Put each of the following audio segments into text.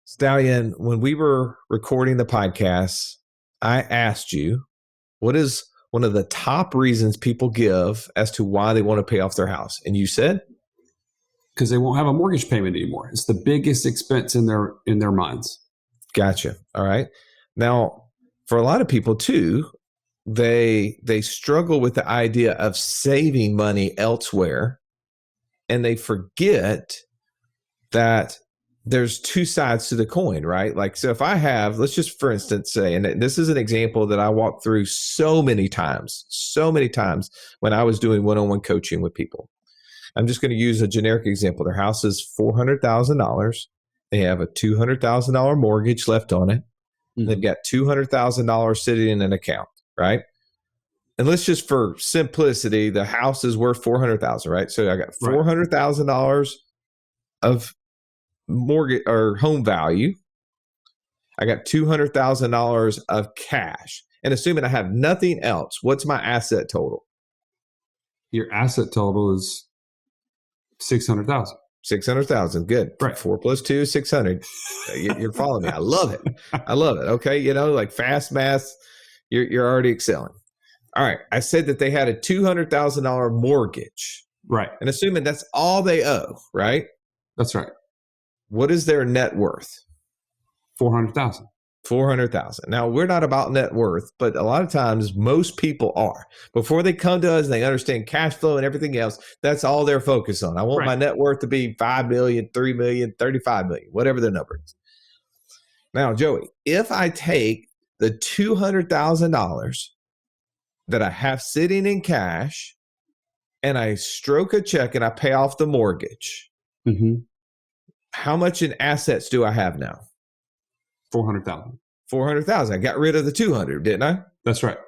Stallion, when we were recording the podcast, I asked you, what is one of the top reasons people give as to why they want to pay off their house? And you said? Because they won't have a mortgage payment anymore. It's the biggest expense in their minds. Gotcha. All right. Now, for a lot of people too, they struggle with the idea of saving money elsewhere, and they forget that there's two sides to the coin, right? Like, so if I have, let's just for instance say, and this is an example that I walked through so many times when I was doing one-on-one coaching with people. I'm just going to use a generic example. Their house is $400,000. They have a $200,000 mortgage left on it. Mm-hmm. They've got $200,000 sitting in an account, right? And let's just, for simplicity, the house is worth $400,000, right? So I got $400,000 of mortgage or home value. I got $200,000 of cash. And assuming I have nothing else, what's my asset total? Your asset total is $600,000. 600,000. Good. Right. 4 plus 2 is 600. You're following me. I love it. I love it. Okay. You know, like fast math, you're already excelling. All right. I said that they had a $200,000 mortgage. Right. And assuming that's all they owe, right? That's right. What is their net worth? $400,000. 400,000. Now, we're not about net worth, but a lot of times most people are. Before they come to us and they understand cash flow and everything else, that's all they're focused on. I want my net worth to be 5 million, 3 million, 35 million, whatever the number is. Now, Joey, if I take the $200,000 that I have sitting in cash and I stroke a check and I pay off the mortgage, how much in assets do I have now? 400,000. 400,000. I got rid of the 200, didn't I? That's right.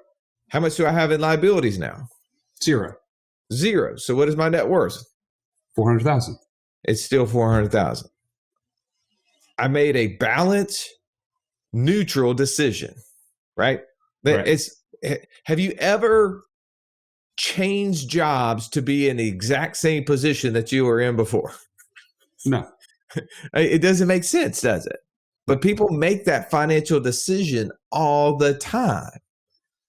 How much do I have in liabilities now? Zero. So what is my net worth? 400,000. It's still 400,000. I made a balanced, neutral decision, right? Have you ever changed jobs to be in the exact same position that you were in before? No. It doesn't make sense, does it? But people make that financial decision all the time.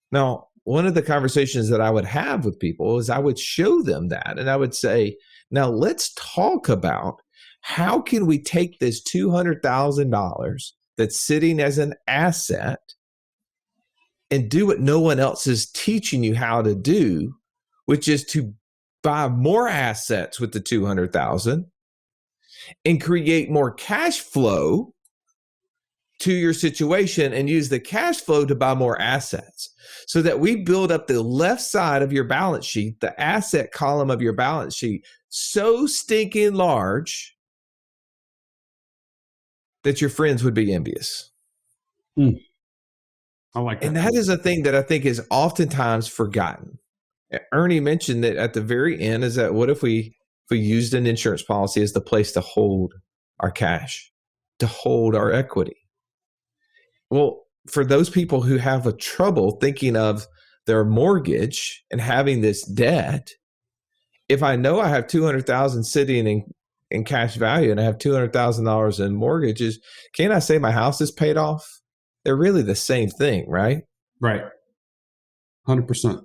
Now, one of the conversations that I would have with people is I would show them that. And I would say, now let's talk about how can we take this $200,000 that's sitting as an asset and do what no one else is teaching you how to do, which is to buy more assets with the $200,000 and create more cash flow to your situation and use the cash flow to buy more assets so that we build up the left side of your balance sheet, the asset column of your balance sheet, so stinking large that your friends would be envious. I like that. And that is a thing that I think is oftentimes forgotten. Ernie mentioned that at the very end is that what if we used an insurance policy as the place to hold our cash, to hold our equity? Well, for those people who have a trouble thinking of their mortgage and having this debt, if I know I have $200,000 sitting in cash value and I have $200,000 in mortgages, can I say my house is paid off? They're really the same thing, right? Right. 100%.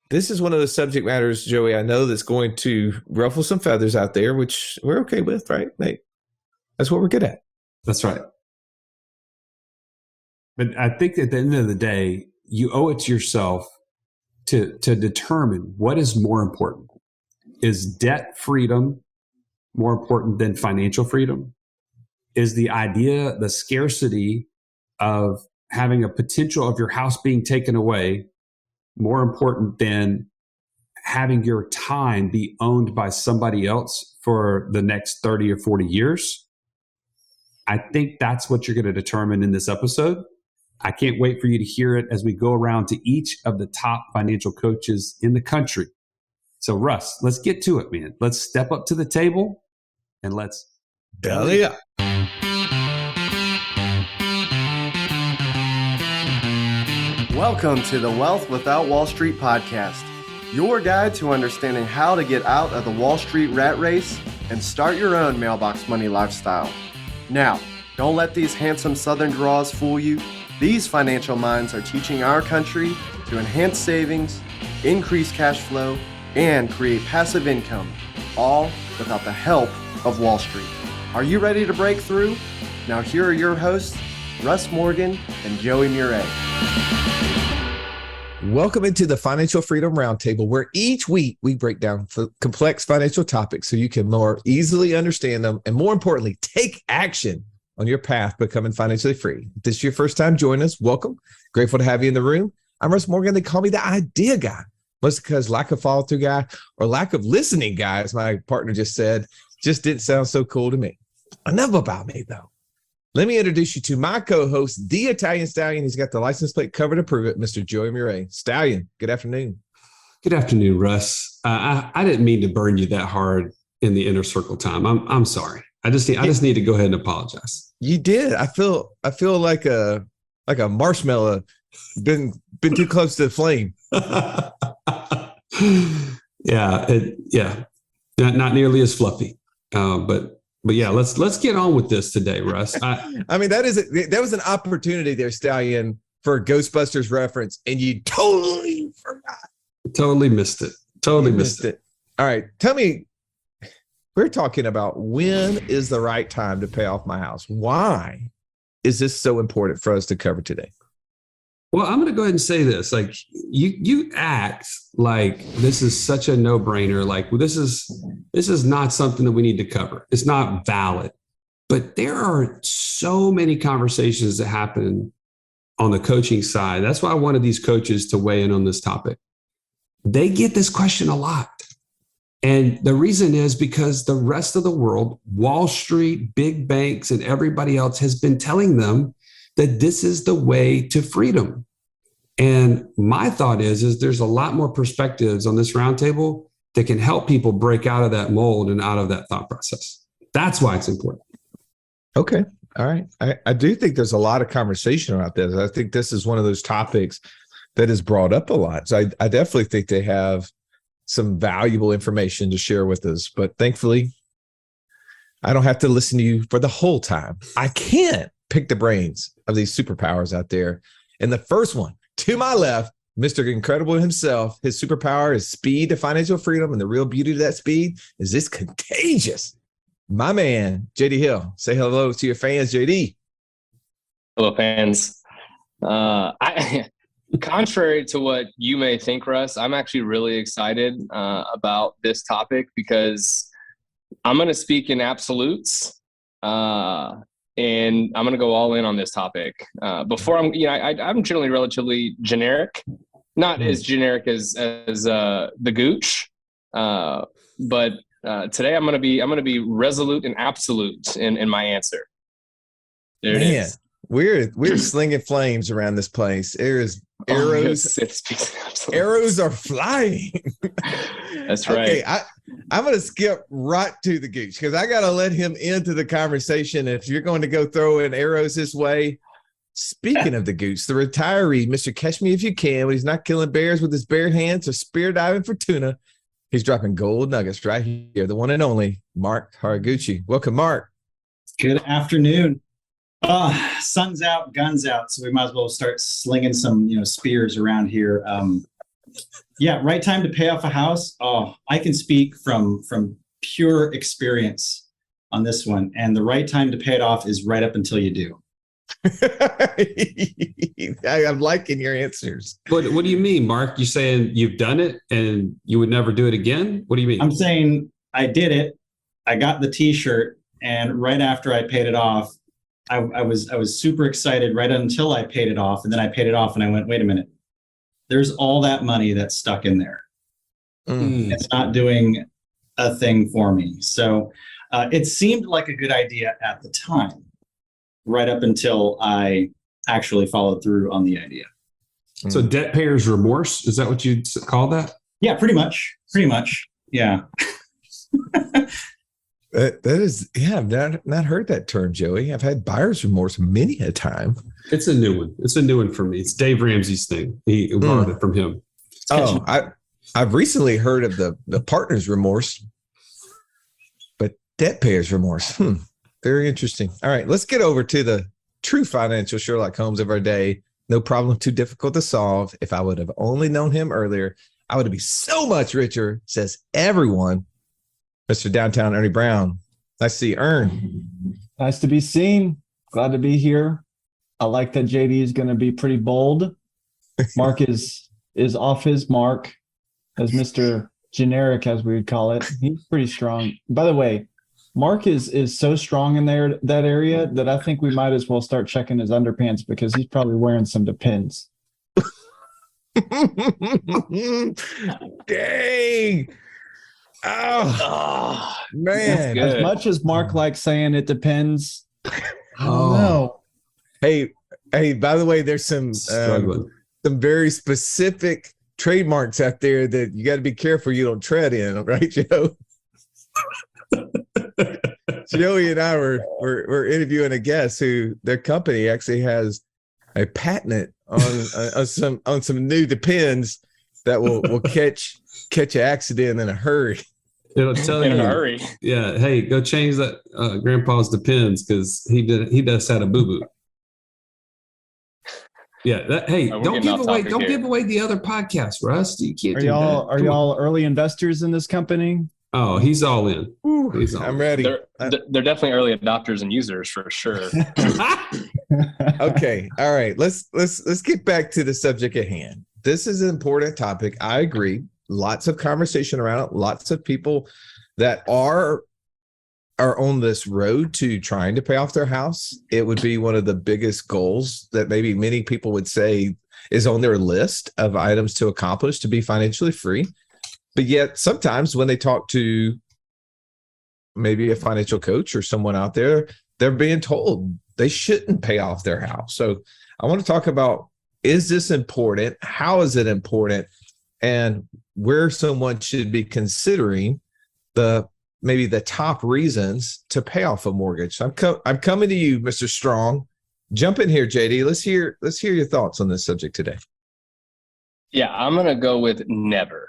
This is one of the subject matters, Joey, I know that's going to ruffle some feathers out there, which we're okay with, right? Hey, that's what we're good at. That's right. But I think at the end of the day, you owe it to yourself to determine what is more important. Is debt freedom more important than financial freedom? Is the idea, the scarcity of having a potential of your house being taken away more important than having your time be owned by somebody else for the next 30 or 40 years? I think that's what you're going to determine in this episode. I can't wait for you to hear it as we go around to each of the top financial coaches in the country. So Russ, let's get to it, man. Let's step up to the table and let's belly up. Welcome to the Wealth Without Wall Street podcast, your guide to understanding how to get out of the Wall Street rat race and start your own mailbox money lifestyle. Now, don't let these handsome Southern draws fool you. These financial minds are teaching our country to enhance savings, increase cash flow, and create passive income, all without the help of Wall Street. Are you ready to break through? Now here are your hosts, Russ Morgan and Joey Murray. Welcome into the Financial Freedom Roundtable, where each week we break down complex financial topics so you can more easily understand them and, more importantly, take action on your path becoming financially free. If this is your first time joining us, welcome. Grateful to have you in the room. I'm Russ Morgan. They call me the idea guy, mostly because lack of follow-through guy or lack of listening guy, as my partner just said, just didn't sound so cool to me. Enough about me, though. Let me introduce you to my co-host, the Italian Stallion. He's got the license plate covered to prove it, Mr. Joey Murray. Stallion, good afternoon. Good afternoon, Russ. I didn't mean to burn you that hard in the inner circle time. I'm sorry. I just need to go ahead and apologize. You did. I feel like a marshmallow been too close to the flame. Yeah. Not nearly as fluffy, but yeah, let's get on with this today, Russ. I mean, that was an opportunity there, Stallion, for a Ghostbusters reference, and you totally forgot. Totally missed it. Totally missed it. All right, tell me, we're talking about when is the right time to pay off my house. Why is this so important for us to cover today? Well, I'm going to go ahead and say this. Like you act like this is such a no-brainer. Like this is not something that we need to cover. It's not valid. But there are so many conversations that happen on the coaching side. That's why I wanted these coaches to weigh in on this topic. They get this question a lot. And the reason is because the rest of the world, Wall Street, big banks, and everybody else has been telling them that this is the way to freedom. And my thought is there's a lot more perspectives on this roundtable that can help people break out of that mold and out of that thought process. That's why it's important. Okay. All right. I do think there's a lot of conversation about this. I think this is one of those topics that is brought up a lot. So I definitely think they have some valuable information to share with us. But thankfully, I don't have to listen to you for the whole time. I can pick the brains of these superpowers out there. And the first one, to my left, Mr. Incredible himself, his superpower is speed to financial freedom. And the real beauty of that speed is it's contagious. My man, JD Hill. Say hello to your fans, JD. Hello, fans. Contrary to what you may think, Russ, I'm actually really excited about this topic because I'm going to speak in absolutes. And I'm going to go all in on this topic. Before I'm generally relatively generic, not as generic as the Gooch, but today I'm going to be resolute and absolute in my answer. There it is. We're slinging flames around this place. There's arrows. Arrows are flying. That's right. Okay, I'm going to skip right to the Gooch because I got to let him into the conversation. If you're going to go throw in arrows this way, speaking of the Gooch, the retiree, Mr. Catch Me If You Can, when he's not killing bears with his bare hands or spear diving for tuna, he's dropping gold nuggets right here. The one and only Mark Haraguchi. Welcome, Mark. Good afternoon. Sun's out, guns out, so we might as well start slinging some, spears around here. Right time to pay off a house. I can speak from pure experience on this one, and the right time to pay it off is right up until you do. I'm liking your answers. What do you mean, Mark? You saying you've done it and you would never do it again? What do you mean? I'm saying I did it. I got the T-shirt, and right after I paid it off, I was super excited right until I paid it off. And then I paid it off and I went, wait a minute, there's all that money that's stuck in there. It's not doing a thing for me. So it seemed like a good idea at the time, right up until I actually followed through on the idea. So debt payer's remorse, is that what you'd call that? Yeah, pretty much. Yeah. That is, I've not heard that term, Joey. I've had buyer's remorse many a time. It's a new one. It's a new one for me. It's Dave Ramsey's thing. He borrowed it from him. I've recently heard of the partner's remorse, but debt payer's remorse. Very interesting. All right, let's get over to the true financial Sherlock Holmes of our day. No problem too difficult to solve. If I would have only known him earlier, I would be so much richer, says everyone. Mr. Downtown Ernie Brown. Nice to see you, Ern. Nice to be seen. Glad to be here. I like that JD is going to be pretty bold. Mark is off his mark as Mr. Generic, as we would call it. He's pretty strong. By the way, Mark is so strong in that area that I think we might as well start checking his underpants because he's probably wearing some Depends. Dang. Oh, man. As much as Mark likes saying it depends, I don't know. Hey, by the way, there's some very specific trademarks out there that you got to be careful you don't tread in, right, Joe? Joey and I were interviewing a guest who their company actually has a patent on some new Depends that will catch an accident in a hurry. It'll tell you in a hurry. Yeah, hey, go change that grandpa's Depends because he does had a boo boo. Yeah, hey, don't give away the other podcast, Russ. You can't do that. Are y'all early investors in this company? Oh, he's all in. I'm ready. They're definitely early adopters and users for sure. Okay, all right. Let's get back to the subject at hand. This is an important topic. I agree. Lots of conversation around it. Lots of people that are on this road to trying to pay off their house. It would be one of the biggest goals that maybe many people would say is on their list of items to accomplish to be financially free. But yet sometimes when they talk to maybe a financial coach or someone out there, they're being told they shouldn't pay off their house. So I want to talk about, is this important? How is it important? And where someone should be considering maybe the top reasons to pay off a mortgage. I'm coming to you, Mr. Strong. Jump in here, JD. Let's hear your thoughts on this subject today. Yeah, I'm gonna go with never.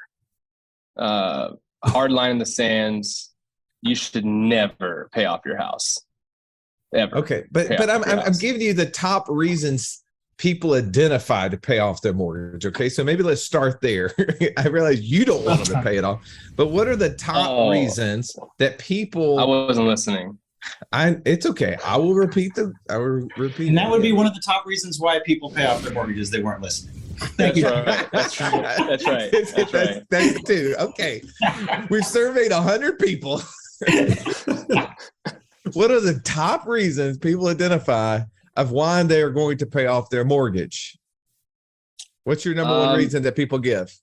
Hard line in the sands. You should never pay off your house. Ever. Okay, but I'm giving you the top reasons people identify to pay off their mortgage. Okay, so maybe let's start there. I realize you don't want them to pay it off, but what are the top reasons that people? I wasn't listening. It's okay. I will repeat. And that would be one of the top reasons why people pay off their mortgages. They weren't listening. That's right. That's right. That's too. Okay. We've surveyed 100 people. What are the top reasons people identify of why they are going to pay off their mortgage? What's your number one reason that people give?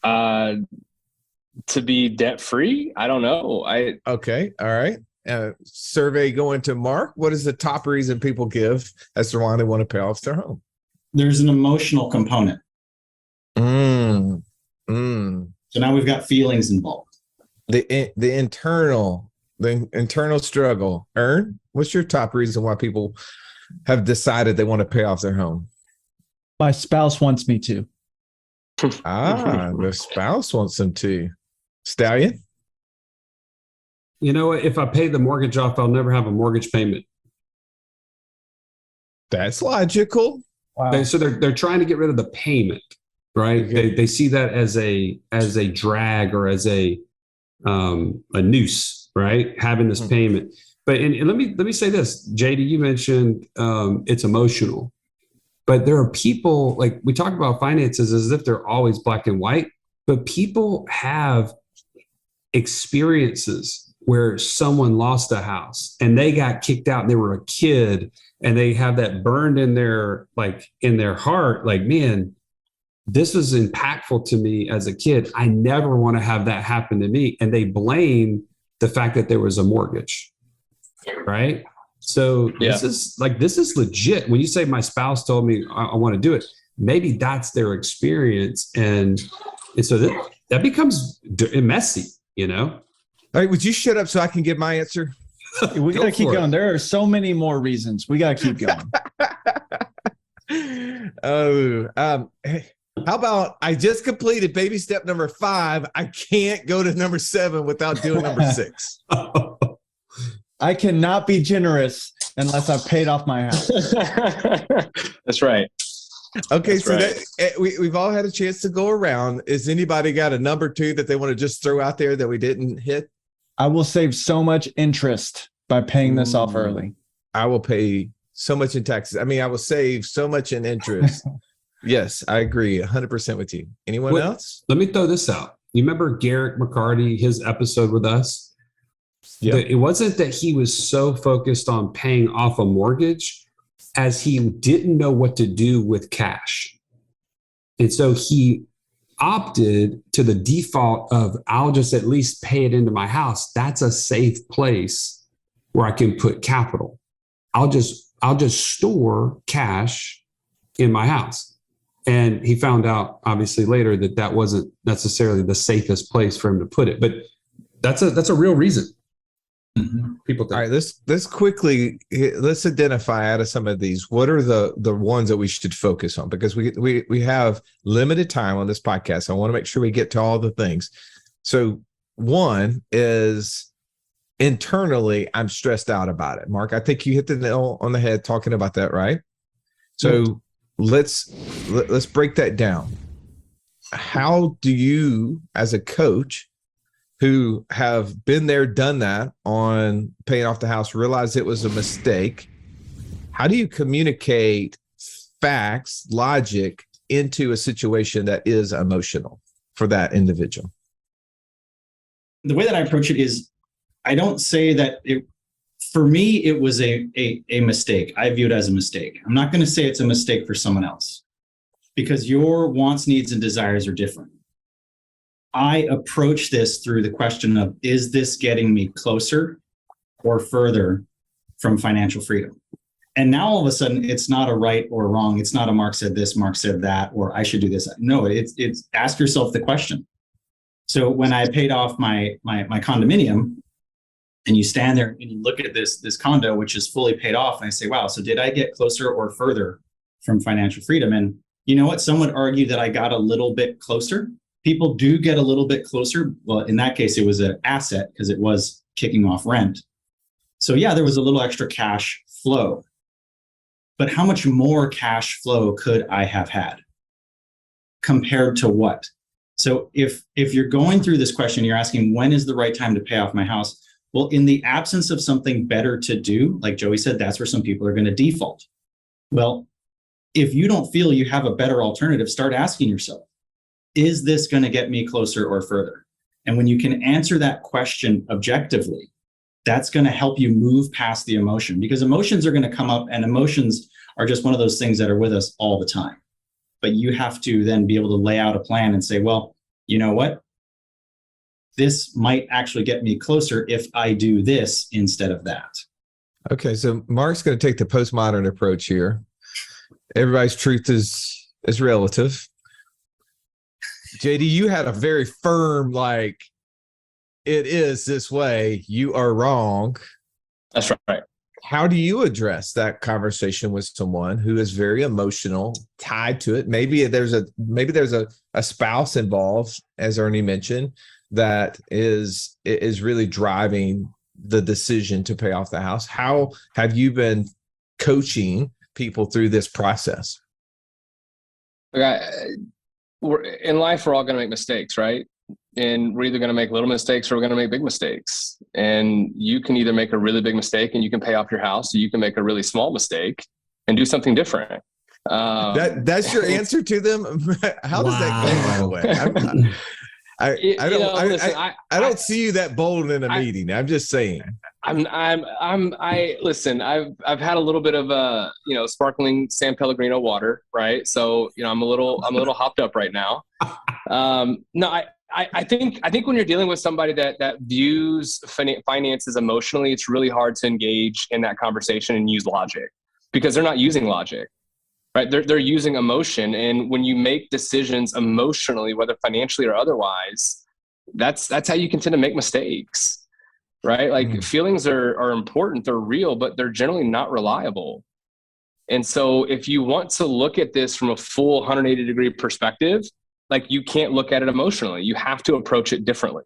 To be debt free? I don't know. Okay. All right. Survey going to Mark. What is the top reason people give as to why they want to pay off their home? There's an emotional component. So now we've got feelings involved. The internal struggle. Ern, what's your top reason why people have decided they want to pay off their home? My spouse wants me to. The spouse wants them to. Stallion? You know what? If I pay the mortgage off, I'll never have a mortgage payment. That's logical. Wow. So they're trying to get rid of the payment, right? Okay. They see that as a drag or as a noose, right? Having this payment. But and let me say this, JD, you mentioned it's emotional, but there are people, like we talk about finances as if they're always black and white, but people have experiences where someone lost a house and they got kicked out and they were a kid and they have that burned in their heart, like, man, this was impactful to me as a kid. I never want to have that happen to me. And they blame the fact that there was a mortgage, right? So this is legit. When you say my spouse told me I want to do it, maybe that's their experience. And so that becomes messy, you know? All right, would you shut up so I can give my answer? We got to keep going. There are so many more reasons. We got to keep going. Hey, how about I just completed baby step number 5. I can't go to number 7 without doing number 6. I cannot be generous unless I've paid off my house. That's right. Okay, That's so right. we've all had a chance to go around. Is anybody got a number two that they want to just throw out there that we didn't hit? I will save so much interest by paying this off early. I will pay so much in taxes. I mean, I will save so much in interest. Yes, I agree 100% with you. Anyone else? Let me throw this out. You remember Garrick McCarty, his episode with us? Yeah. It wasn't that he was so focused on paying off a mortgage as he didn't know what to do with cash. And so he opted to the default of, I'll just at least pay it into my house. That's a safe place where I can put capital. I'll just store cash in my house. And he found out obviously later that that wasn't necessarily the safest place for him to put it, but that's a real reason. Mm-hmm. People think. All right, let's quickly let's identify out of some of these. What are the ones that we should focus on? Because we have limited time on this podcast. I want to make sure we get to all the things. So one is internally, I'm stressed out about it. Mark, I think you hit the nail on the head talking about that, right? So let's break that down. How do you, as a coach who have been there, done that on paying off the house, realize it was a mistake, how do you communicate facts, logic into a situation that is emotional for that individual? The way that I approach it is, I don't say that for me, it was a mistake. I view it as a mistake. I'm not going to say it's a mistake for someone else, because your wants, needs, and desires are different. I approach this through the question of, is this getting me closer or further from financial freedom? And now all of a sudden, it's not a right or wrong. It's not a Mark said this, Mark said that, or I should do this. No, it's ask yourself the question. So when I paid off my condominium, and you stand there and you look at this condo, which is fully paid off, and I say, wow, so did I get closer or further from financial freedom? And you know what? Some would argue that I got a little bit closer. People do get a little bit closer. Well, in that case, it was an asset because it was kicking off rent. So yeah, there was a little extra cash flow. But how much more cash flow could I have had compared to what? So if you're going through this question, you're asking, when is the right time to pay off my house? Well, in the absence of something better to do, like Joey said, that's where some people are going to default. Well, if you don't feel you have a better alternative, start asking yourself, is this going to get me closer or further? And when you can answer that question objectively, that's going to help you move past the emotion, because emotions are going to come up, and emotions are just one of those things that are with us all the time. But you have to then be able to lay out a plan and say, well, you know what? This might actually get me closer if I do this instead of that. Okay, so Mark's going to take the postmodern approach here. Everybody's truth is relative. JD, you had a very firm, like, it is this way, you are wrong. That's right. How do you address that conversation with someone who is very emotional, tied to it? Maybe there's a spouse involved, as Ernie mentioned, that is really driving the decision to pay off the house. How have you been coaching people through this process? In life, we're all going to make mistakes, right? And we're either going to make little mistakes or we're going to make big mistakes. And you can either make a really big mistake and you can pay off your house, or you can make a really small mistake and do something different. That's your answer to them. How does that go, by the way? I don't see you that bold in a meeting. I'm just saying. Listen, I've had a little bit of sparkling San Pellegrino water, right? So, I'm a little hopped up right now. No, I think when you're dealing with somebody that views finances emotionally, it's really hard to engage in that conversation and use logic, because they're not using logic, right? They're using emotion. And when you make decisions emotionally, whether financially or otherwise, that's how you continue to make mistakes, right? Like feelings are important, they're real, but they're generally not reliable. And so if you want to look at this from a full 180-degree perspective, like, you can't look at it emotionally. You have to approach it differently.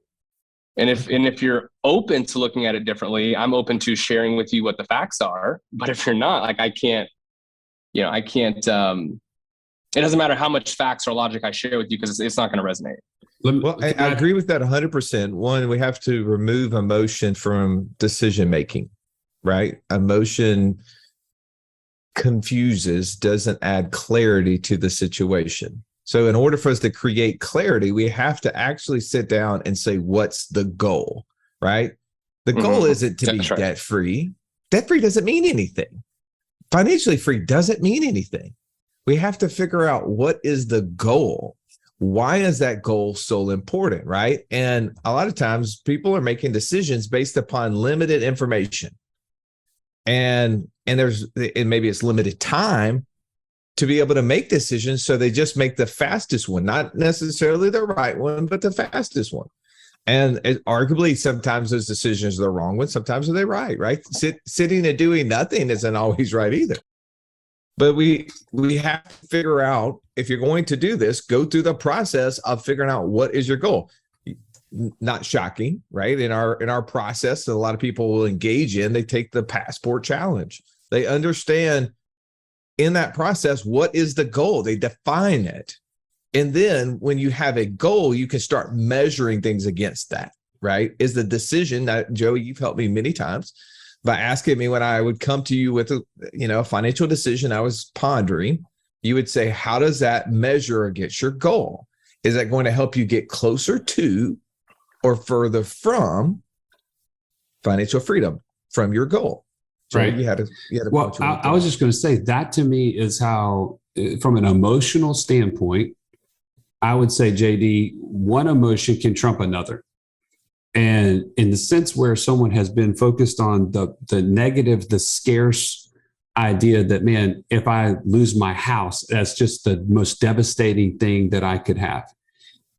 And if you're open to looking at it differently, I'm open to sharing with you what the facts are. But if you're not, like, I can't, it doesn't matter how much facts or logic I share with you, because it's not going to resonate. Well, I agree with that 100%. One, we have to remove emotion from decision making, right? Emotion confuses, doesn't add clarity to the situation. So in order for us to create clarity, we have to actually sit down and say, what's the goal, right? The goal isn't to be debt free. Debt free doesn't mean anything. Financially free doesn't mean anything. We have to figure out, what is the goal? Why is that goal so important, right? And a lot of times people are making decisions based upon limited information. And maybe it's limited time to be able to make decisions. So they just make the fastest one, not necessarily the right one, but the fastest one. And arguably, sometimes those decisions are the wrong ones. Sometimes they're right? Sitting and doing nothing isn't always right either. But we have to figure out, if you're going to do this, go through the process of figuring out what is your goal. Not shocking, right? In our process that a lot of people will engage in, they take the passport challenge. They understand in that process, what is the goal? They define it. And then when you have a goal, you can start measuring things against that, right? Is the decision that, Joey, you've helped me many times by asking me, when I would come to you with a financial decision I was pondering, you would say, how does that measure against your goal? Is that going to help you get closer to or further from financial freedom, from your goal? So right. You had to well, I was just going to say, that to me is how, from an emotional standpoint, I would say, JD, one emotion can trump another. And in the sense where someone has been focused on the negative, the scarce idea that, man, if I lose my house, that's just the most devastating thing that I could have.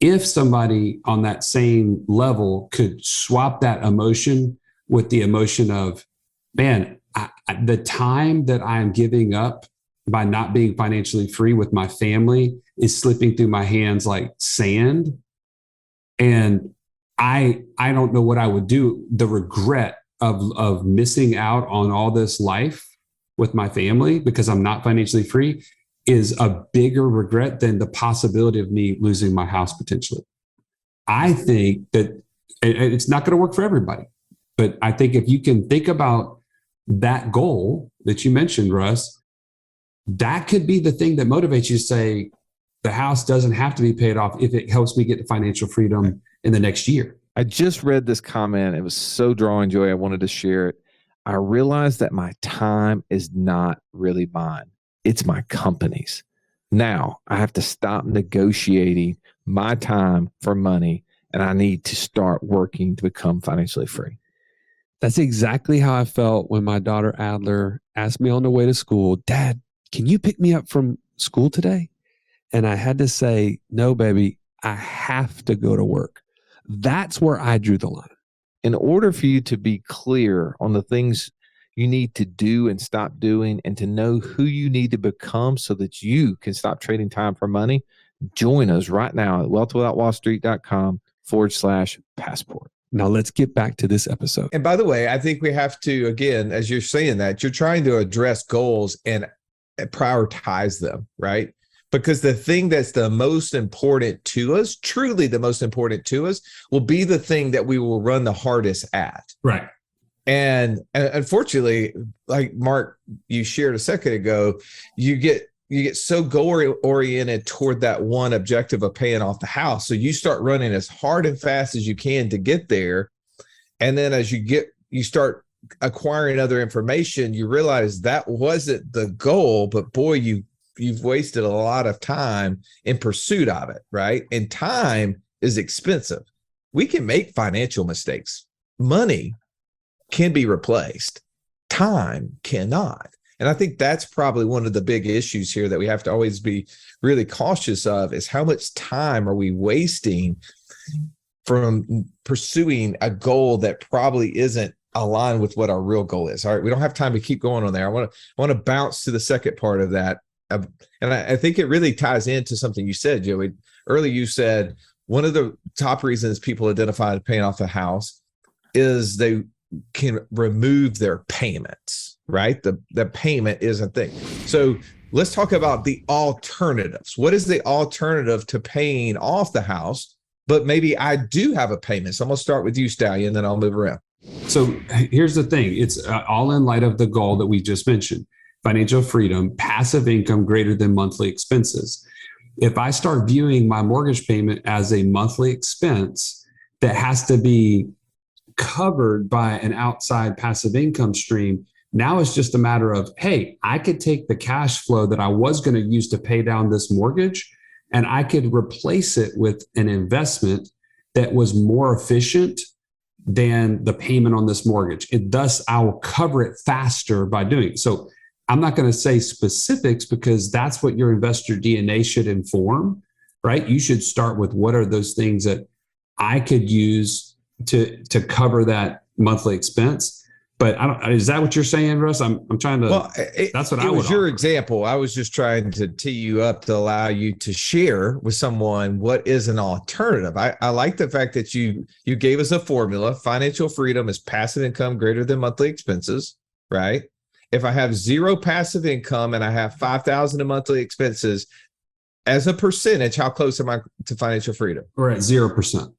If somebody on that same level could swap that emotion with the emotion of, man, the time that I'm giving up by not being financially free with my family is slipping through my hands like sand. And I don't know what I would do. The regret of missing out on all this life with my family because I'm not financially free is a bigger regret than the possibility of me losing my house potentially. I think that it's not going to work for everybody, but I think if you can think about that goal that you mentioned, Russ, that could be the thing that motivates you to say, the house doesn't have to be paid off if it helps me get to financial freedom in the next year. I just read this comment. It was so drawing, Joy. I wanted to share it. I realized that my time is not really mine. It's my company's. Now I have to stop negotiating my time for money, and I need to start working to become financially free. That's exactly how I felt when my daughter Adler asked me on the way to school, Dad, can you pick me up from school today? And I had to say, no, baby, I have to go to work. That's where I drew the line. In order for you to be clear on the things you need to do and stop doing, and to know who you need to become so that you can stop trading time for money, join us right now at wealthwithoutwallstreet.com/passport. Now let's get back to this episode. And by the way, I think we have to, again, as you're saying that, you're trying to address goals and prioritize them, right? Because the thing that's the most important to us, truly the most important to us, will be the thing that we will run the hardest at. Right. And unfortunately, like Mark, you shared a second ago, you get so goal oriented toward that one objective of paying off the house. So you start running as hard and fast as you can to get there. And then as you start acquiring other information, you realize that wasn't the goal, but boy, you've wasted a lot of time in pursuit of it, right? And time is expensive. We can make financial mistakes. Money can be replaced. Time cannot. And I think that's probably one of the big issues here that we have to always be really cautious of, is how much time are we wasting from pursuing a goal that probably isn't aligned with what our real goal is. All right, we don't have time to keep going on there. I want to bounce to the second part of that. And I think it really ties into something you said, Joey. Earlier you said, one of the top reasons people identify paying off a house is they can remove their payments, right? The payment is a thing. So let's talk about the alternatives. What is the alternative to paying off the house? But maybe I do have a payment. So I'm going to start with you, Stallion, then I'll move around. So here's the thing. It's all in light of the goal that we just mentioned: financial freedom, passive income greater than monthly expenses. If I start viewing my mortgage payment as a monthly expense that has to be covered by an outside passive income stream, now it's just a matter of, hey, I could take the cash flow that I was going to use to pay down this mortgage, and I could replace it with an investment that was more efficient than the payment on this mortgage. Thus, I will cover it faster by doing it. So I'm not going to say specifics, because that's what your investor DNA should inform, right? You should start with, what are those things that I could use to cover that monthly expense? But I don't. Is that what you're saying, Russ? I'm trying to. Well, that's what it I would was your offer. example. I was just trying to tee you up to allow you to share with someone what is an alternative. I like the fact that you gave us a formula. Financial freedom is passive income greater than monthly expenses, right? If I have zero passive income and I have $5,000 in monthly expenses, as a percentage, how close am I to financial freedom? We're at 0%.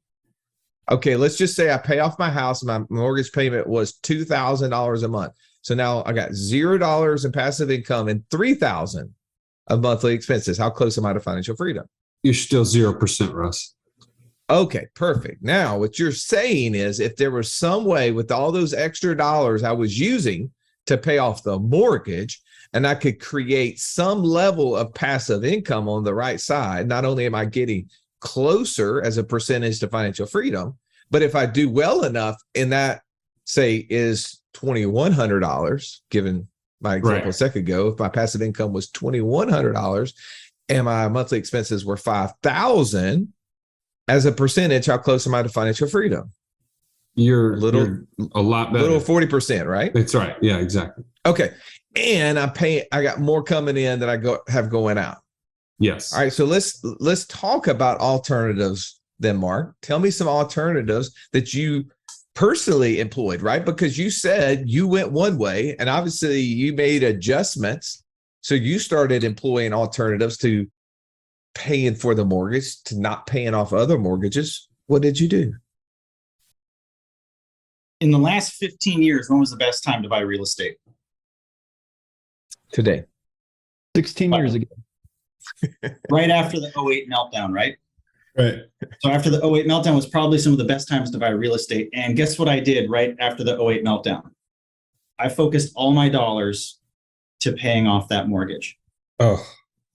Okay, let's just say I pay off my house and my mortgage payment was $2,000 a month. So now I got $0 in passive income and $3,000 of monthly expenses. How close am I to financial freedom? You're still 0%, Russ. Okay, perfect. Now, what you're saying is, if there was some way with all those extra dollars I was using to pay off the mortgage, and I could create some level of passive income on the right side, not only am I getting closer as a percentage to financial freedom, but if I do well enough, and that, say, is $2,100, given my example a second ago, if my passive income was $2,100 and my monthly expenses were $5,000, as a percentage, how close am I to financial freedom? You're a lot better. Little 40%, right? That's right. Yeah, exactly. Okay. And I got more coming in than I have going out. Yes. All right. So let's talk about alternatives then, Mark. Tell me some alternatives that you personally employed, right? Because you said you went one way, and obviously you made adjustments. So you started employing alternatives to paying for the mortgage, to not paying off other mortgages. What did you do? In the last 15 years, when was the best time to buy real estate? Today. 16 years ago. Right after the '08 meltdown, right? Right. So after the '08 meltdown was probably some of the best times to buy real estate. And guess what I did right after the '08 meltdown? I focused all my dollars to paying off that mortgage. Oh.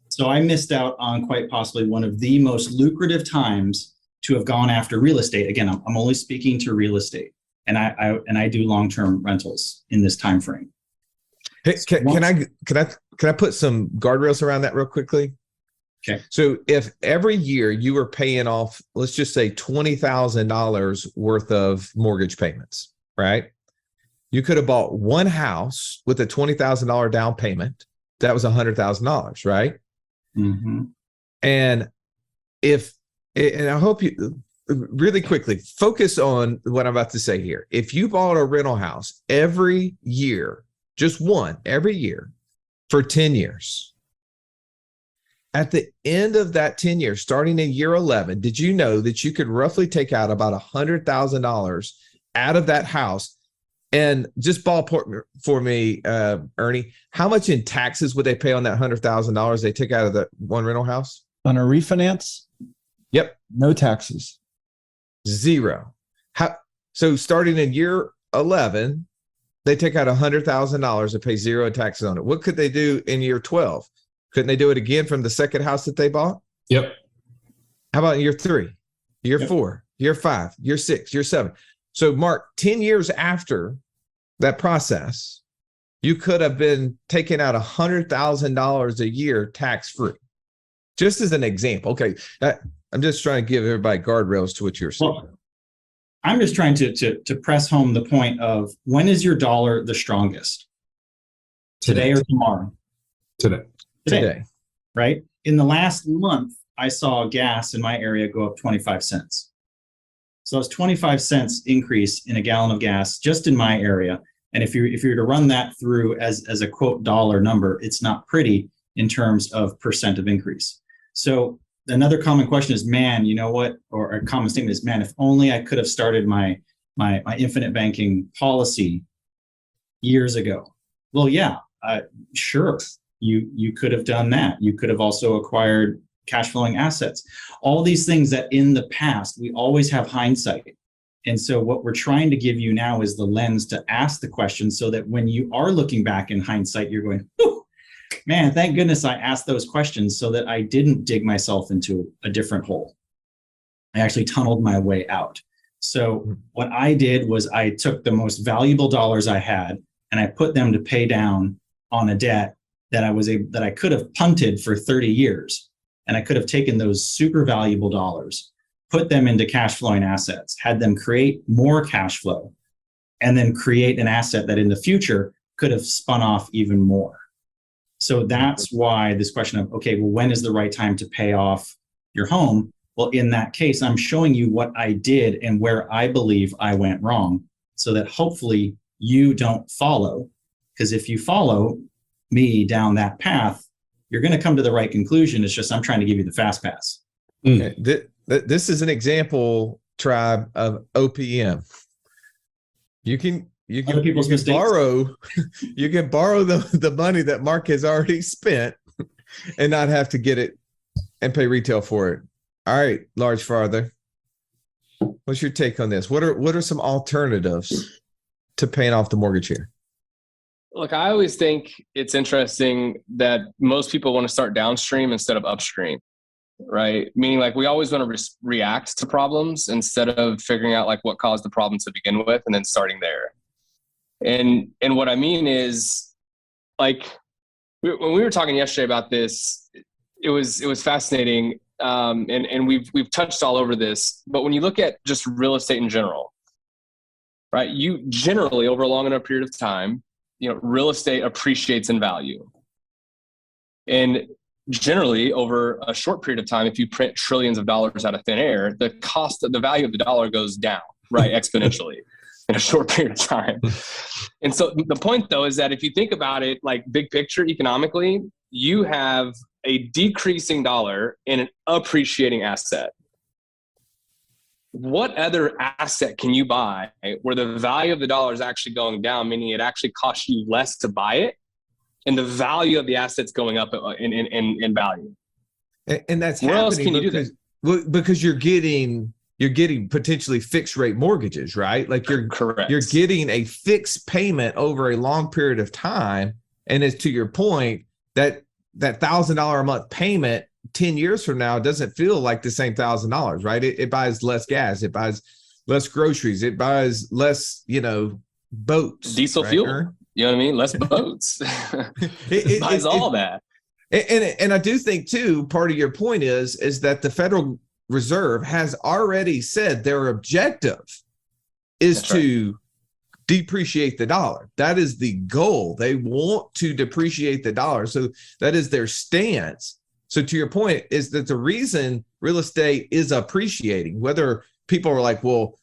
So I missed out on quite possibly one of the most lucrative times to have gone after real estate. Again, I'm only speaking to real estate, and I do long-term rentals in this time frame. Hey, can I put some guardrails around that real quickly? Okay. So if every year you were paying off, let's just say $20,000 worth of mortgage payments, right? You could have bought one house with a $20,000 down payment. That was $100,000, right? Mm-hmm. And I hope you really quickly focus on what I'm about to say here. If you bought a rental house every year, just one every year for 10 years, at the end of that 10 years, starting in year 11, did you know that you could roughly take out about $100,000 out of that house? And just ballpark for me, Ernie, how much in taxes would they pay on that $100,000 they took out of that one rental house? On a refinance? Yep. No taxes. Zero. So starting in year 11, they take out $100,000 and pay zero taxes on it. What could they do in year 12? Couldn't they do it again from the second house that they bought? Yep. How about in year 3, year Yep. 4, year 5, year 6, year 7? So Mark, 10 years after that process, you could have been taking out $100,000 a year tax-free. Just as an example. Okay. I'm just trying to give everybody guardrails to what you're saying. Well, I'm just trying to press home the point of, when is your dollar the strongest? Today or tomorrow? Today. Today. Right? In the last month, I saw gas in my area go up 25 cents. So it's 25 cents increase in a gallon of gas just in my area. And if you were to run that through as a quote dollar number, it's not pretty in terms of percent of increase. So another common question is, man, you know what? Or a common statement is, man, if only I could have started my infinite banking policy years ago. Well, yeah, sure. You could have done that. You could have also acquired cash flowing assets. All these things that in the past, we always have hindsight. And so what we're trying to give you now is the lens to ask the question so that when you are looking back in hindsight, you're going, man, thank goodness I asked those questions so that I didn't dig myself into a different hole. I actually tunneled my way out. So what I did was I took the most valuable dollars I had and I put them to pay down on a debt that I could have punted for 30 years. And I could have taken those super valuable dollars, put them into cash flowing assets, had them create more cash flow, and then create an asset that in the future could have spun off even more. So that's why this question of, okay, well, when is the right time to pay off your home? Well, in that case, I'm showing you what I did and where I believe I went wrong so that hopefully you don't follow. Because if you follow me down that path, you're going to come to the right conclusion. It's just I'm trying to give you the fast pass. Okay. This is an example, Tribe, of OPM. You can borrow you can borrow the money that Mark has already spent and not have to get it and pay retail for it. All right, Large Father, what's your take on this? What are some alternatives to paying off the mortgage here? Look, I always think it's interesting that most people want to start downstream instead of upstream, right? Meaning like we always want to react to problems instead of figuring out like what caused the problem to begin with and then starting there. And what I mean is, like, when we were talking yesterday about this, it was fascinating, and we've touched all over this. But when you look at just real estate in general, right? You generally over a long enough period of time, real estate appreciates in value, and generally over a short period of time, if you print trillions of dollars out of thin air, the value of the dollar goes down, right, exponentially. In a short period of time. And so the point though is that if you think about it like big picture economically, you have a decreasing dollar in an appreciating asset. What other asset can you buy where the value of the dollar is actually going down, meaning it actually costs you less to buy it and the value of the asset's going up in value? And that's where happening else can you do that? Because you're getting potentially fixed rate mortgages, right? Like correct. You're getting a fixed payment over a long period of time. And as to your point, that $1,000 a month payment 10 years from now doesn't feel like the same $1,000, right? It buys less gas, it buys less groceries, it buys less, boats. Diesel right? fuel. You know what I mean? Less boats. It buys all that. And I do think too, part of your point is that the Federal Reserve has already said their objective is to depreciate the dollar. That is the goal. They want to depreciate the dollar. So that is their stance. So to your point is that the reason real estate is appreciating, whether people are like, well,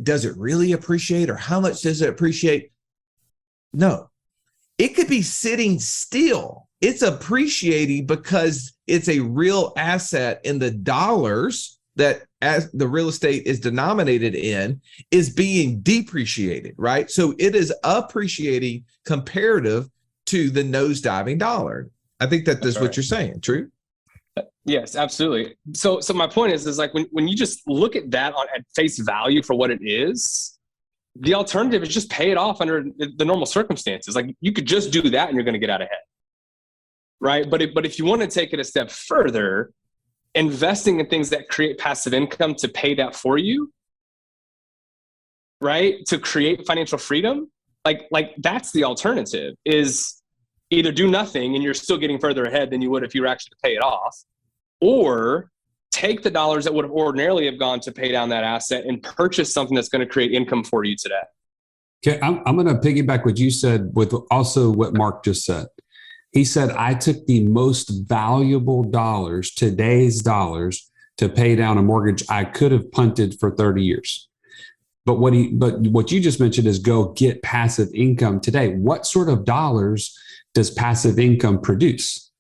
does it really appreciate or how much does it appreciate? No, it could be sitting still. It's appreciating because it's a real asset in the dollars that as the real estate is denominated in is being depreciated, right? So it is appreciating comparative to the nosediving dollar. I think that's right. What you're saying. True? Yes, absolutely. So my point is like when you just look at that at face value for what it is, the alternative is just pay it off under the normal circumstances. Like you could just do that and you're going to get out ahead. Right. But if you want to take it a step further, investing in things that create passive income to pay that for you, right? To create financial freedom, like that's the alternative, is either do nothing and you're still getting further ahead than you would if you were actually to pay it off, or take the dollars that would have ordinarily have gone to pay down that asset and purchase something that's going to create income for you today. Okay, I'm going to piggyback what you said with also what Mark just said. He said, I took the most valuable dollars, today's dollars, to pay down a mortgage I could have punted for 30 years. But what you just mentioned is go get passive income today. What sort of dollars does passive income produce?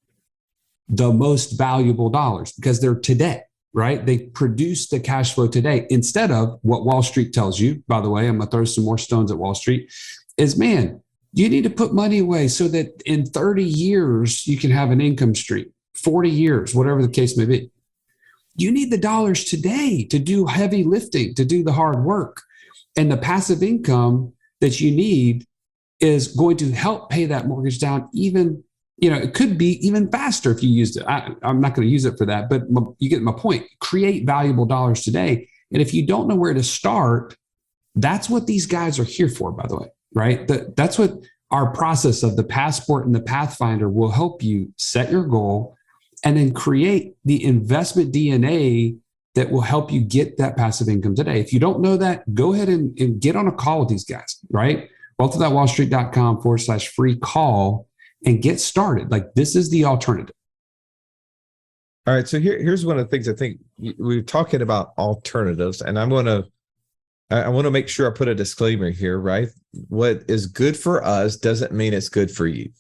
The most valuable dollars, because they're today, right? They produce the cash flow today instead of what Wall Street tells you. By the way, I'm going to throw some more stones at Wall Street. Is, man, you need to put money away so that in 30 years you can have an income stream, 40 years, whatever the case may be. You need the dollars today to do heavy lifting, to do the hard work. And the passive income that you need is going to help pay that mortgage down even, it could be even faster if you used it. I'm not going to use it for that, but you get my point. Create valuable dollars today. And if you don't know where to start, that's what these guys are here for, by the way, right? That's what our process of the Passport and the Pathfinder will help you set your goal and then create the investment DNA that will help you get that passive income today. If you don't know that, go ahead and get on a call with these guys, right? wealththatwallstreet.com/free call and get started. Like, this is the alternative. All right. So here's one of the things I think we're talking about alternatives, and I want to make sure I put a disclaimer here, right? What is good for us doesn't mean it's good for you,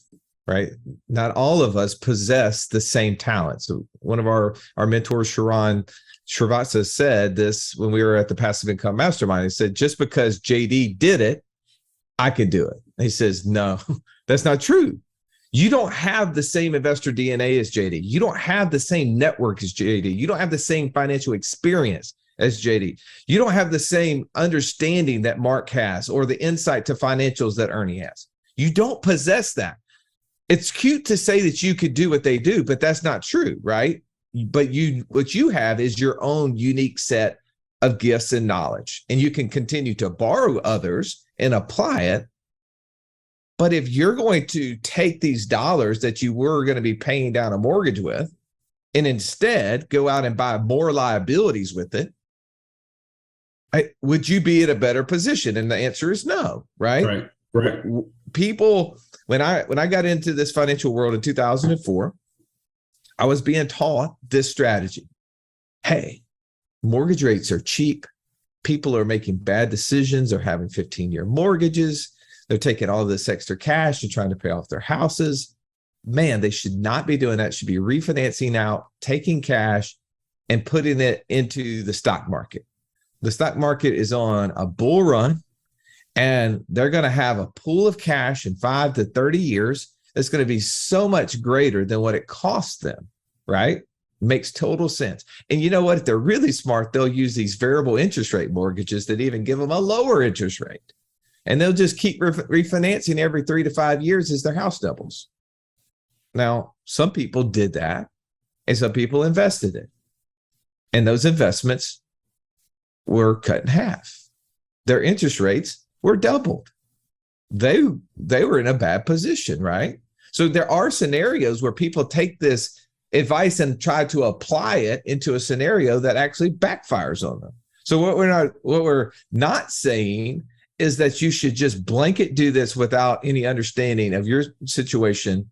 right? Not all of us possess the same talent. So one of our mentors, Sharon Srivatsa, said this when we were at the Passive Income Mastermind. He said, just because JD did it, I can do it. And he says, no, that's not true. You don't have the same investor DNA as JD. You don't have the same network as JD. You don't have the same financial experience as JD. You don't have the same understanding that Mark has or the insight to financials that Ernie has. You don't possess that. It's cute to say that you could do what they do, but that's not true, right? But what you have is your own unique set of gifts and knowledge, and you can continue to borrow others and apply it. But if you're going to take these dollars that you were going to be paying down a mortgage with and instead go out and buy more liabilities with it, would you be in a better position? And the answer is no, right? Right. People, when I got into this financial world in 2004, I was being taught this strategy. Hey, mortgage rates are cheap. People are making bad decisions. They're having 15-year mortgages. They're taking all this extra cash and trying to pay off their houses. Man, they should not be doing that. Should be refinancing out, taking cash and putting it into the stock market. The stock market is on a bull run, and they're going to have a pool of cash in 5 to 30 years that's going to be so much greater than what it costs them, right? Makes total sense. And you know what? If they're really smart, they'll use these variable interest rate mortgages that even give them a lower interest rate. And they'll just keep refinancing every 3 to 5 years as their house doubles. Now, some people did that, and some people invested it. And those investments were cut in half. Their interest rates were doubled. They were in a bad position, right? So there are scenarios where people take this advice and try to apply it into a scenario that actually backfires on them. So what we're not saying is that you should just blanket do this without any understanding of your situation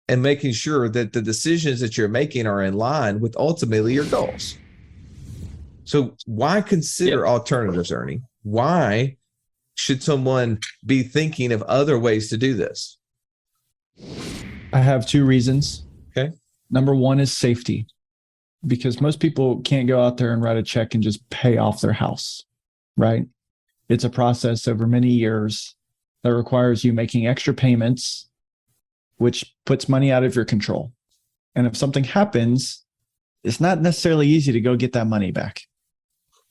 and making sure that the decisions that you're making are in line with ultimately your goals. So why consider alternatives, Ernie? Why should someone be thinking of other ways to do this? I have 2 reasons. Okay. Number one is safety, because most people can't go out there and write a check and just pay off their house, right? It's a process over many years that requires you making extra payments, which puts money out of your control. And if something happens, it's not necessarily easy to go get that money back,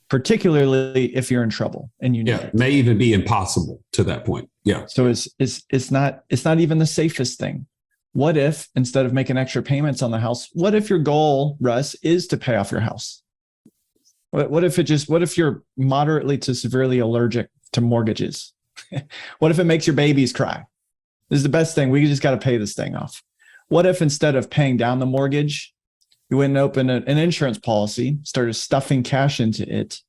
particularly if you're in trouble and you need it. May even be impossible to that point. Yeah. So it's not even the safest thing. What if, instead of making extra payments on the house, what if your goal, Russ, is to pay off your house? What if you're moderately to severely allergic to mortgages? What if it makes your babies cry? This is the best thing. We just got to pay this thing off. What if, instead of paying down the mortgage, you went and opened an insurance policy, started stuffing cash into it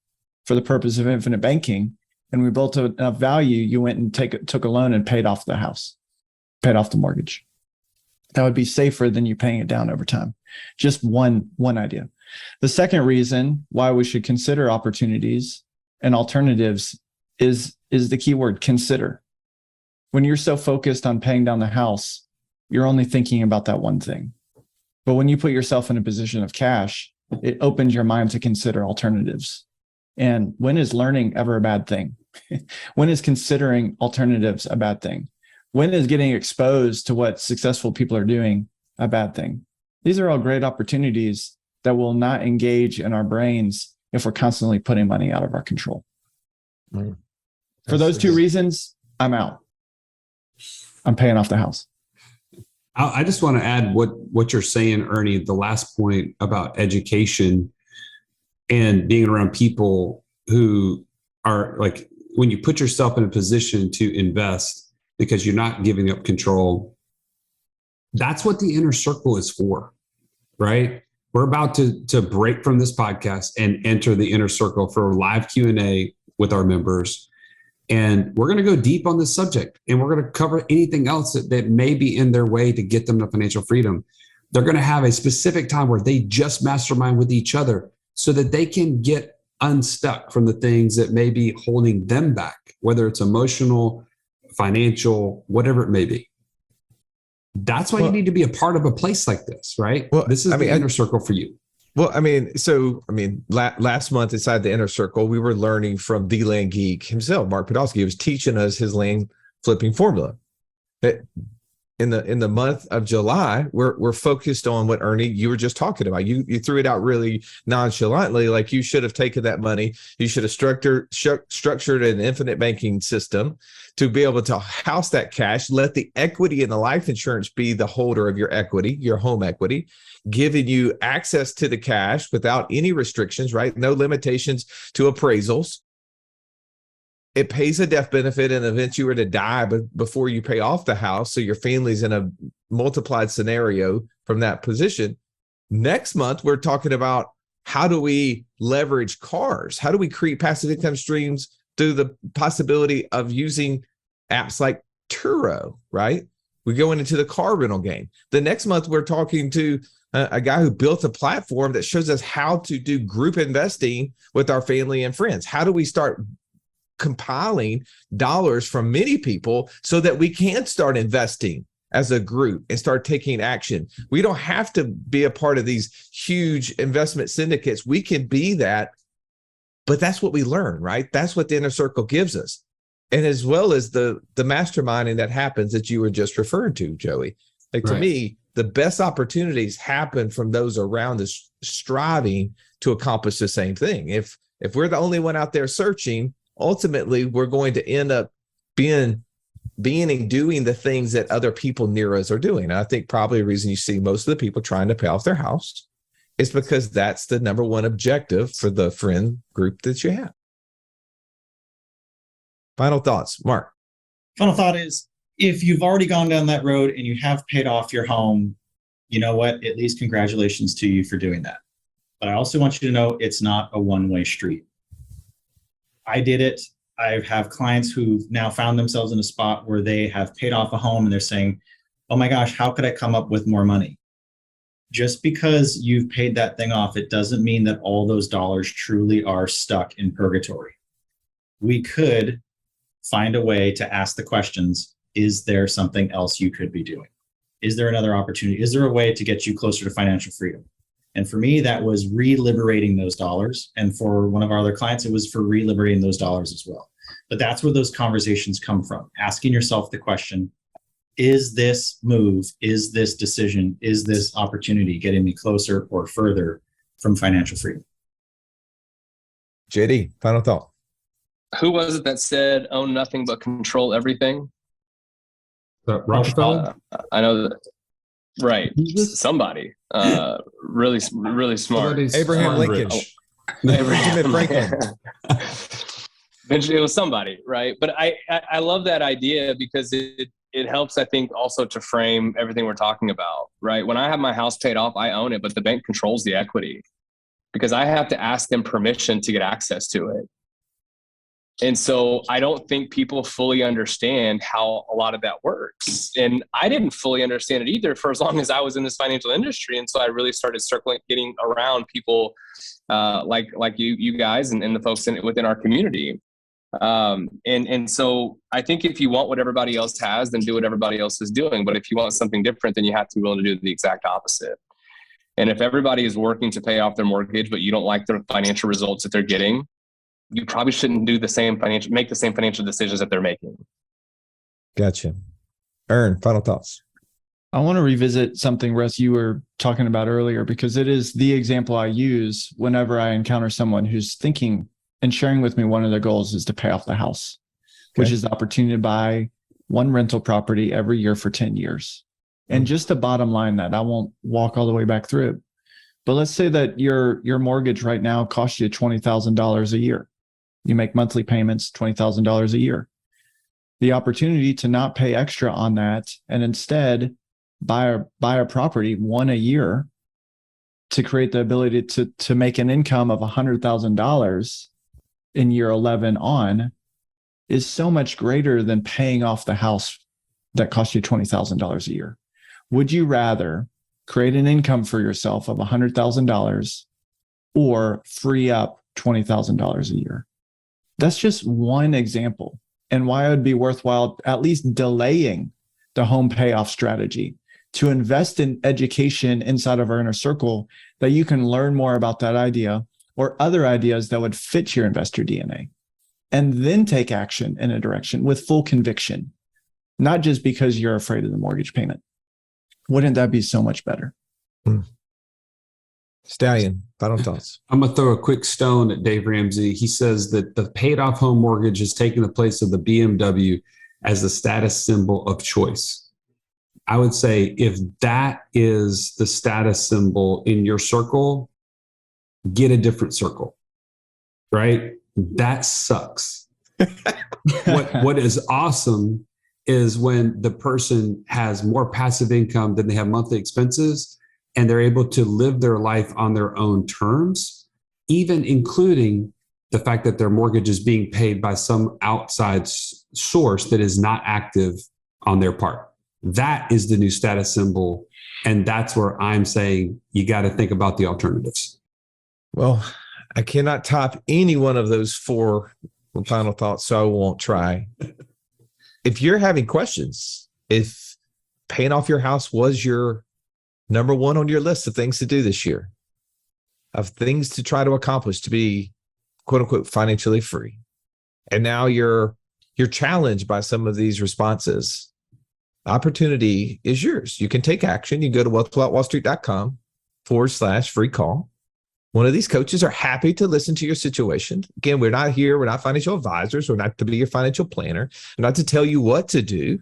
for the purpose of infinite banking, and we built enough value, you went and took a loan and paid off the house, paid off the mortgage. That would be safer than you paying it down over time. Just one idea. The second reason why we should consider opportunities and alternatives is the key word, consider. When you're so focused on paying down the house, you're only thinking about that one thing. But when you put yourself in a position of cash, it opens your mind to consider alternatives. And when is learning ever a bad thing? When is considering alternatives a bad thing? When is getting exposed to what successful people are doing a bad thing? These are all great opportunities that will not engage in our brains if we're constantly putting money out of our control. For those two reasons, I'm out. I'm paying off the house. I just want to add what you're saying, Ernie, the last point about education and being around people who are like, when you put yourself in a position to invest because you're not giving up control, that's what the inner circle is for, right? We're about to break from this podcast and enter the inner circle for a live Q&A with our members. And we're going to go deep on this subject, and we're going to cover anything else that may be in their way to get them to financial freedom. They're going to have a specific time where they just mastermind with each other so that they can get unstuck from the things that may be holding them back, whether it's emotional, financial, whatever it may be. That's why you need to be a part of a place like this, right? Well, this is the inner circle for you. Well, last month inside the inner circle, we were learning from the land geek himself, Mark Podolsky. He was teaching us his land flipping formula. In the month of July, we're focused on what, Ernie, you were just talking about. You threw it out really nonchalantly, like you should have taken that money. You should have structured an infinite banking system to be able to house that cash, let the equity in the life insurance be the holder of your equity, your home equity, giving you access to the cash without any restrictions, right? No limitations to appraisals. It pays a death benefit in the event you were to die before you pay off the house. So your family's in a multiplied scenario from that position. Next month, we're talking about how do we leverage cars? How do we create passive income streams through the possibility of using apps like Turo, right? We're going into the car rental game. The next month, we're talking to a guy who built a platform that shows us how to do group investing with our family and friends. How do we start compiling dollars from many people so that we can start investing as a group and start taking action? We don't have to be a part of these huge investment syndicates. We can be that, but that's what we learn, right? That's what the inner circle gives us. And as well as the masterminding that happens that you were just referring to, Joey. Like, to me, the best opportunities happen from those around us striving to accomplish the same thing. If we're the only one out there searching, ultimately we're going to end up being and doing the things that other people near us are doing. And I think probably the reason you see most of the people trying to pay off their house is because that's the number one objective for the friend group that you have. Final thoughts, Mark. Final thought is, if you've already gone down that road and you have paid off your home, you know what? At least congratulations to you for doing that. But I also want you to know it's not a one-way street. I did it. I have clients who've now found themselves in a spot where they have paid off a home and they're saying, oh my gosh, how could I come up with more money? Just because you've paid that thing off, it doesn't mean that all those dollars truly are stuck in purgatory. We could find a way to ask the questions, is there something else you could be doing? Is there another opportunity? Is there a way to get you closer to financial freedom? And for me, that was re-liberating those dollars. And for one of our other clients, it was for re-liberating those dollars as well. But that's where those conversations come from. Asking yourself the question, is this move, is this decision, is this opportunity getting me closer or further from financial freedom? JD, final thought. Who was it that said, own nothing but control everything? Rockefeller? I know that. Right. Somebody. Really smart. Abraham Lincoln. Benjamin Franklin. It was somebody, right? But I love that idea because it helps, I think, also to frame everything we're talking about, right? When I have my house paid off, I own it, but the bank controls the equity because I have to ask them permission to get access to it. And so I don't think people fully understand how a lot of that works. And I didn't fully understand it either for as long as I was in this financial industry. And so I really started getting around people like you guys and the folks within our community. And so I think if you want what everybody else has, then do what everybody else is doing. But if you want something different, then you have to be willing to do the exact opposite. And if everybody is working to pay off their mortgage, but you don't like the financial results that they're getting, you probably shouldn't make the same financial decisions that they're making. Gotcha. Ern, final thoughts. I want to revisit something, Russ, you were talking about earlier, because it is the example I use whenever I encounter someone who's thinking and sharing with me one of their goals is to pay off the house, which is the opportunity to buy one rental property every year for 10 years. And just to bottom line that, I won't walk all the way back through it. But let's say that your mortgage right now costs you $20,000 a year. You make monthly payments, $20,000 a year. The opportunity to not pay extra on that and instead buy a property one a year to create the ability to make an income of $100,000 in year 11 on is so much greater than paying off the house that costs you $20,000 a year. Would you rather create an income for yourself of $100,000 or free up $20,000 a year? That's just one example, and why it would be worthwhile at least delaying the home payoff strategy to invest in education inside of our inner circle that you can learn more about that idea or other ideas that would fit your investor DNA, and then take action in a direction with full conviction, not just because you're afraid of the mortgage payment. Wouldn't that be so much better? Stallion, final thoughts. I'm going to throw a quick stone at Dave Ramsey. He says that the paid off home mortgage has taken the place of the BMW as the status symbol of choice. I would say if that is the status symbol in your circle, get a different circle, right? That sucks. What is awesome is when the person has more passive income than they have monthly expenses, and they're able to live their life on their own terms, even including the fact that their mortgage is being paid by some outside source that is not active on their part. That is the new status symbol. And that's where I'm saying you got to think about the alternatives. Well, I cannot top any one of those four final thoughts, so I won't try. If you're having questions, if paying off your house was your number one on your list of things to do this year, of things to try to accomplish to be quote unquote financially free, and now you're challenged by some of these responses, opportunity is yours. You can take action. You go to wealthwithoutwallstreet.com/free call. One of these coaches are happy to listen to your situation. Again, we're not financial advisors. We're not to be your financial planner. We're not to tell you what to do,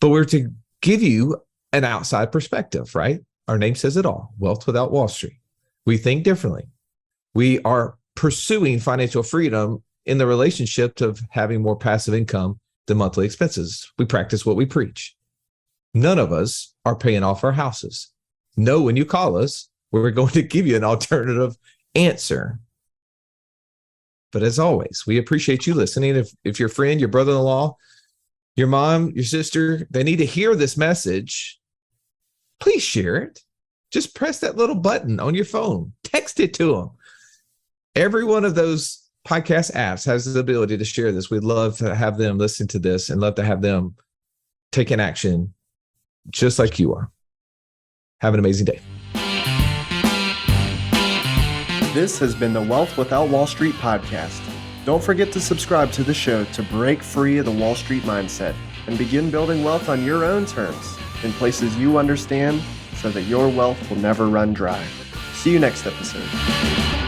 but we're to give you an outside perspective, right? Our name says it all. Wealth Without Wall Street. We think differently. We are pursuing financial freedom in the relationship of having more passive income than monthly expenses. We practice what we preach. None of us are paying off our houses. No, when you call us, we're going to give you an alternative answer. But as always, we appreciate you listening. If your friend, your brother-in-law, your mom, your sister, they need to hear this message, please share it. Just press that little button on your phone. Text it to them. Every one of those podcast apps has the ability to share this. We'd love to have them listen to this and love to have them take an action just like you are. Have an amazing day. This has been the Wealth Without Wall Street podcast. Don't forget to subscribe to the show to break free of the Wall Street mindset and begin building wealth on your own terms in places you understand so that your wealth will never run dry. See you next episode.